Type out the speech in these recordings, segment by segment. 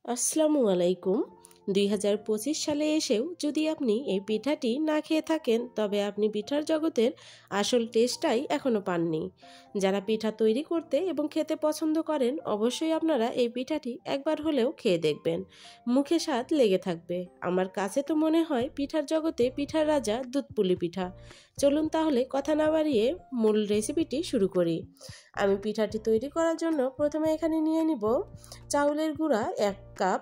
আসসালামু আলাইকুম। ২০২৫ সালে এসেও যদি আপনি এই পিঠাটি না খেয়ে থাকেন তবে আপনি পিঠার জগতের আসল টেস্টটাই এখনও পাননি। যারা পিঠা তৈরি করতে এবং খেতে পছন্দ করেন অবশ্যই আপনারা এই পিঠাটি একবার হলেও খেয়ে দেখবেন। মুখে স্বাদ লেগে থাকবে। আমার কাছে তো মনে হয় পিঠার জগতে পিঠার রাজা দুধপুলি পিঠা। চলুন তাহলে কথা না বাড়িয়ে মূল রেসিপিটি শুরু করি। আমি পিঠাটি তৈরি করার জন্য প্রথমে এখানে নিয়ে নিব চাউলের গুঁড়া 1 কাপ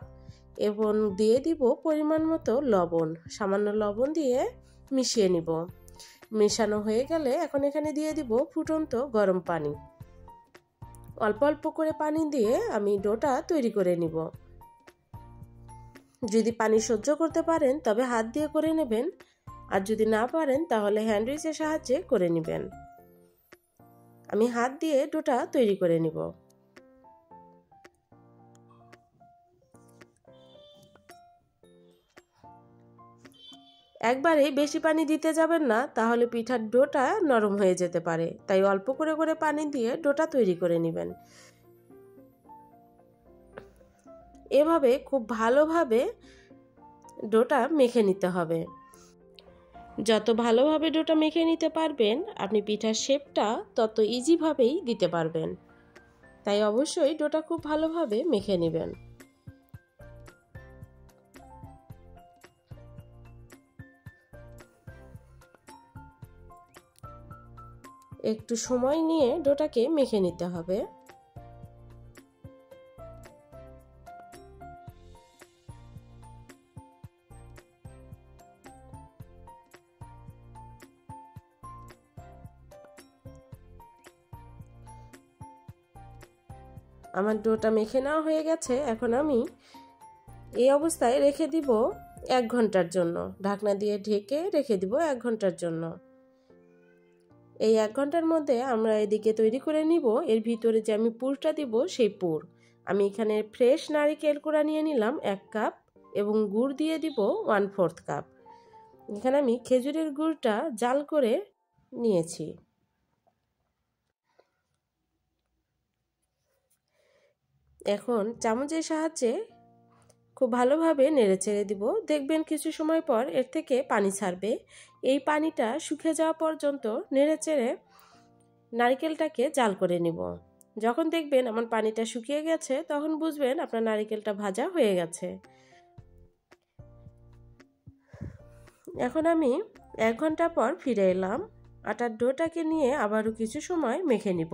এবং দিয়ে দিব পরিমাণ মতো লবণ। সামান্য লবণ দিয়ে মিশিয়ে নিব। মেশানো হয়ে গেলে এখন এখানে দিয়ে দিব ফুটন্ত গরম পানি। অল্প অল্প করে পানি দিয়ে আমি ডোটা তৈরি করে নিব। যদি পানি সহ্য করতে পারেন তবে হাত দিয়ে করে নেবেন, আর যদি না পারেন তাহলে হ্যান্ড উইচের সাহায্যে করে নেবেন। আমি হাত দিয়ে ডোটা তৈরি করে নিব। একবারে বেশি পানি দিতে যাবেন না, তাহলে পিঠার ডোটা নরম হয়ে যেতে পারে। তাই অল্প করে করে পানি দিয়ে ডোটা তৈরি করে নেবেন। এভাবে খুব ভালোভাবে ডোটা মেখে নিতে হবে। যত ভালোভাবে ডোটা মেখে নিতে পারবেন আপনি পিঠার শেপটা তত ইজিভাবেই দিতে পারবেন। তাই অবশ্যই ডোটা খুব ভালোভাবে মেখে নেবেন। একটু সময় নিয়ে ডোটাকে মেখে নিতে হবে। আমার ডোটা মেখে নেওয়া হয়ে গেছে। এখন আমি এই অবস্থায় রেখে দিব 1 ঘন্টার জন্য। ঢাকনা দিয়ে ঢেকে রেখে দিব 1 ঘন্টার জন্য। এই 1 ঘন্টার মধ্যে আমরা এদিকে তৈরি করে নিব এর ভিতরে যে আমি পুরটা দিব সেই পুর। আমি এখানে ফ্রেশ নারকেল কোড়া নিয়ে নিলাম 1 কাপ এবং গুড় দিয়ে দিব 1/4 কাপ। এখানে আমি খেজুরের গুড়টা জাল করে নিয়েছি। এখন চামচের সাহায্যে খুব ভালোভাবে নেড়েচেড়ে দিব। দেখবেন কিছু সময় পর এর থেকে পানি ছাড়বে। এই পানিটা শুকিয়ে যাওয়া পর্যন্ত নেড়েচেড়ে নারকেলটাকে জাল করে নিব। যখন দেখবেন আমার পানিটা শুকিয়ে গেছে তখন বুঝবেন আপনার নারকেলটা ভাজা হয়ে গেছে। এখন আমি 1 ঘন্টা পর ফিরে এলাম। আটার ডোটাকে নিয়ে আবারও কিছু সময় মেখে নিব।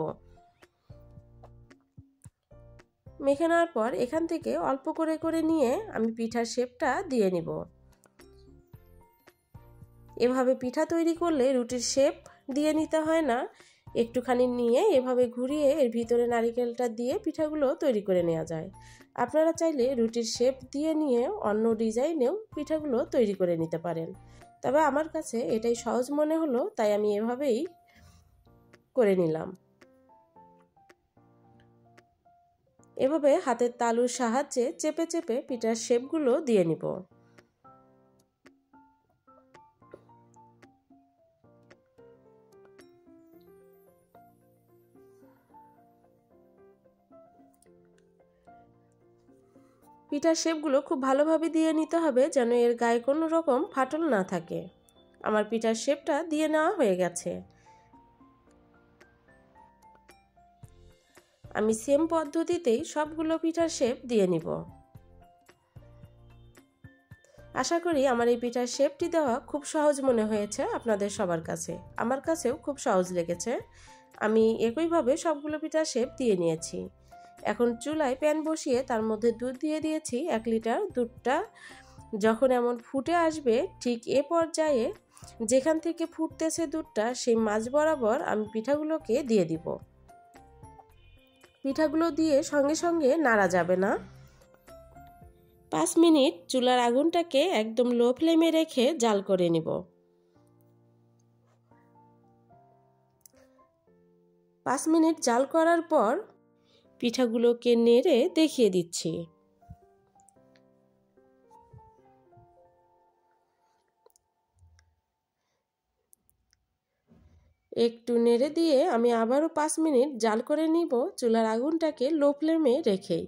মেখে নেওয়ার পর এখান থেকে অল্প করে করে নিয়ে আমি পিঠার শেপটা দিয়ে নিব। এভাবে পিঠা তৈরি করলে রুটির শেপ দিয়ে নিতে হয় না। একটুখানি নিয়ে এভাবে ঘুরিয়ে এর ভিতরে নারকেলটা দিয়ে পিঠাগুলো তৈরি করে নেওয়া যায়। আপনারা চাইলে রুটির শেপ দিয়ে নিয়ে অন্য ডিজাইনেও পিঠাগুলো তৈরি করে নিতে পারেন। তবে আমার কাছে এটাই সহজ মনে হলো, তাই আমি এভাবেই করে নিলাম। এভাবে হাতের তালুর সাহায্যে চেপে চেপে পিঠার শেপগুলো দিয়ে নিব। পিঠার শেপগুলো খুব ভালোভাবে দিয়ে নিতে হবে যেন এর গায়ে কোনো রকম ফাটল না থাকে। আমার পিঠার শেপটা দিয়ে নেওয়া হয়ে গেছে। আমি সেম পদ্ধতিতেই সবগুলো পিঠার শেপ দিয়ে নিব। আশা করি আমার এই পিঠার শেপটি দেওয়া খুব সহজ মনে হয়েছে আপনাদের সবার কাছে। আমার কাছেও খুব সহজ লেগেছে। আমি একইভাবে সবগুলো পিঠার শেপ দিয়ে নিয়েছি। এখন চুলায় প্যান বসিয়ে তার মধ্যে দুধ দিয়ে দিয়েছি 1 লিটার। দুধটা যখন এমন ফুটে আসবে ঠিক এ পর্যায়ে যেখান থেকে ফুটতেছে দুধটা সেই মাঝ বরাবর আমি পিঠাগুলোকে দিয়ে দিব। পিঠাগুলো দিয়ে সঙ্গে সঙ্গে নাড়া যাবে না। 5 মিনিট চুলার আগুনটাকে একদম লো ফ্লেমে রেখে জাল করে নিব। 5 মিনিট জাল করার পর পিঠাগুলোকে নেড়ে দেখিয়ে দিচ্ছি। একটু নেড়ে দিয়ে আমি আবারও 5 মিনিট জাল করে নিব চুলার আগুনটাকে লো ফ্লেমে রেখেই।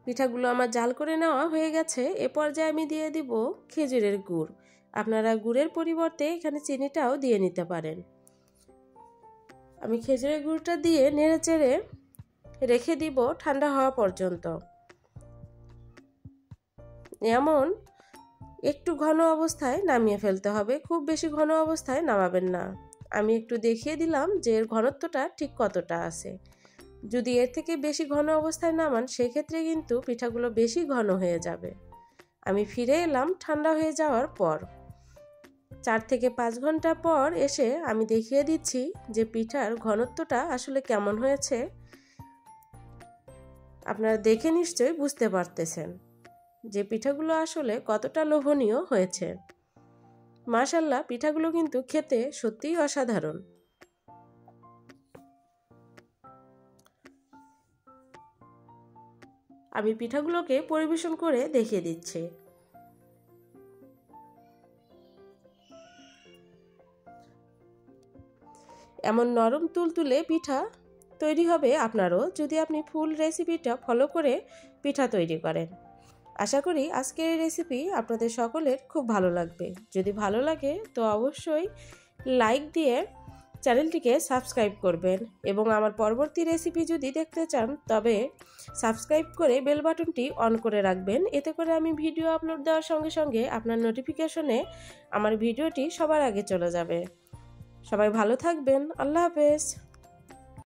পিঠাগুলো আমার জাল করে নেওয়া হয়ে গেছে। এ পর্যায়ে আমি দিয়ে দিব খেজুরের গুড়। আপনারা গুড়ের পরিবর্তে এখানে চিনিটাও দিয়ে নিতে পারেন। আমি খেজুরের গুড়টা দিয়ে নেড়েচেড়ে রেখে দিব ঠান্ডা হওয়া পর্যন্ত। এমন একটু ঘন অবস্থায় নামিয়ে ফেলতে হবে, খুব বেশি ঘন অবস্থায় নামাবেন না। আমি একটু দেখিয়ে দিলাম যে এর ঘনত্বটা ঠিক কতটা আছে। যদি এর থেকে বেশি ঘন অবস্থায় নামান সেক্ষেত্রে কিন্তু পিঠাগুলো বেশি ঘন হয়ে যাবে। আমি ফিরে এলাম ঠান্ডা হয়ে যাওয়ার পর। 4 থেকে 5 ঘন্টা পর এসে আমি দেখিয়ে দিচ্ছি যে পিঠার ঘনত্বটা আসলে কেমন হয়েছে। আপনারা দেখে নিশ্চয়ই বুঝতে পারতেছেন যে পিঠাগুলো আসলে কতটা লোভনীয় হয়েছে। মাশাআল্লাহ, পিঠাগুলো কিন্তু খেতে সত্যিই অসাধারণ। আমি পিঠাগুলোকে পরিবেশন করে দেখিয়ে দিচ্ছি। এমন নরম তুলতুলে পিঠা তৈরি হবে আপনারও যদি আপনি ফুল রেসিপিটা ফলো করে পিঠা তৈরি করেন। আশা করি আজকের এই রেসিপি আপনাদের সকলের খুব ভালো লাগবে। যদি ভালো লাগে তো অবশ্যই লাইক দিয়ে চ্যানেলটিকে সাবস্ক্রাইব করবেন এবং আমার পরবর্তী রেসিপি যদি দেখতে চান তবে সাবস্ক্রাইব করে বেল বাটনটি অন করে রাখবেন। এতে করে আমি ভিডিও আপলোড দেওয়ার সঙ্গে সঙ্গে আপনার নোটিফিকেশনে আমার ভিডিওটি সবার আগে চলে যাবে। সবাই ভালো থাকবেন। আল্লাহ হাফেজ।